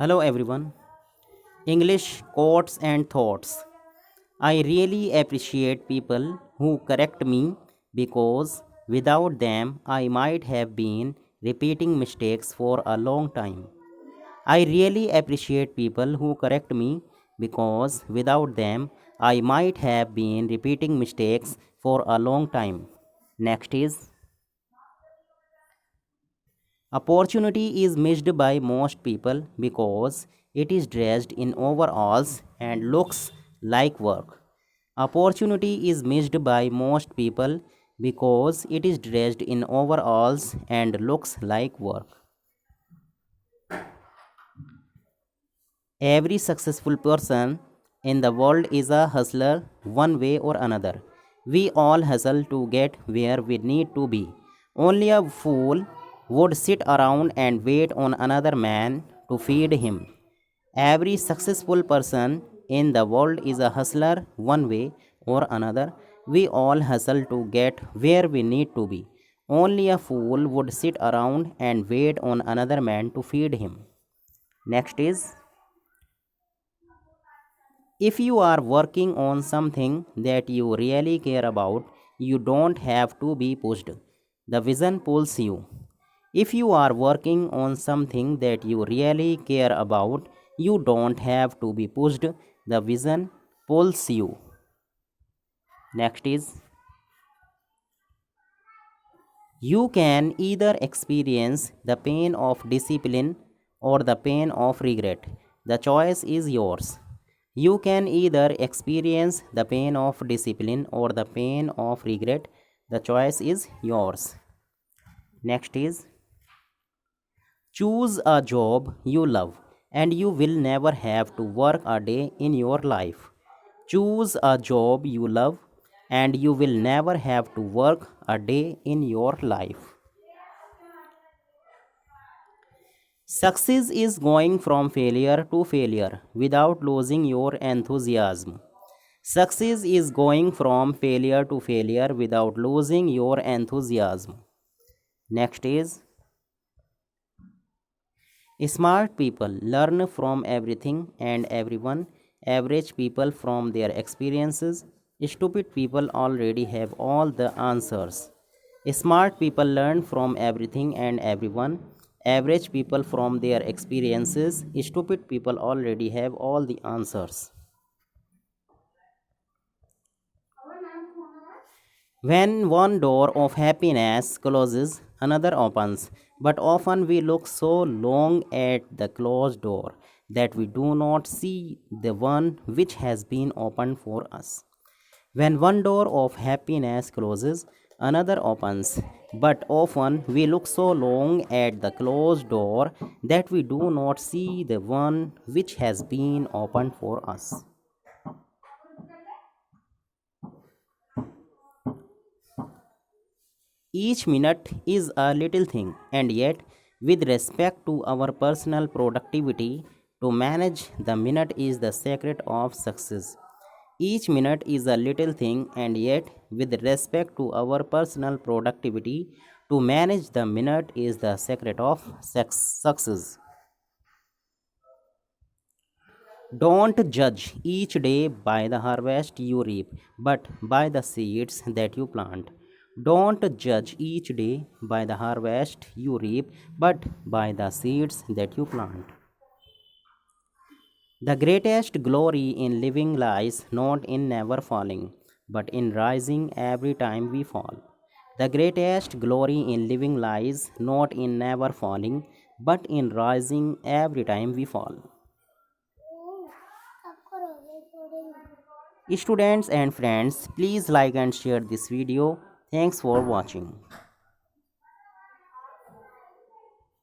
Hello everyone. English quotes and thoughts. I really appreciate people who correct me because without them I might have been repeating mistakes for a long time. I really appreciate people who correct me because without them I might have been repeating mistakes for a long time. Next is opportunity is missed by most people because it is dressed in overalls and looks like work. Opportunity is missed by most people because it is dressed in overalls and looks like work. Every successful person in the world is a hustler one way or another. We all hustle to get where we need to be. Only a fool would sit around and wait on another man to feed him. Every successful person in the world is a hustler one way or another. We all hustle to get where we need to be. Only a fool would sit around and wait on another man to feed him. Next is, if you are working on something that you really care about, you don't have to be pushed. The vision pulls you. If you are working on something that you really care about, you don't have to be pushed. The vision pulls you. Next is, you can either experience the pain of discipline or the pain of regret. The choice is yours. You can either experience the pain of discipline or the pain of regret. The choice is yours. Next is, choose a job you love and you will never have to work a day in your life. Choose a job you love and you will never have to work a day in your life. Success is going from failure to failure without losing your enthusiasm. Success is going from failure to failure without losing your enthusiasm. Next is, smart people learn from everything and everyone, average people from their experiences, stupid people already have all the answers. Smart people learn from everything and everyone, average people from their experiences, stupid people already have all the answers. When one door of happiness closes, another opens. But often we look so long at the closed door that we do not see the one which has been opened for us. When one door of happiness closes, another opens. But often we look so long at the closed door that we do not see the one which has been opened for us. Each minute is a little thing, and yet, with respect to our personal productivity, to manage the minute is the secret of success. Each minute is a little thing, and yet, with respect to our personal productivity, to manage the minute is the secret of success. Don't judge each day by the harvest you reap, but by the seeds that you plant. Don't judge each day by the harvest you reap, but by the seeds that you plant. The greatest glory in living lies not in never falling, but in rising every time we fall. The greatest glory in living lies not in never falling, but in rising every time we fall. Students and friends, please like and share this video. Thanks for watching.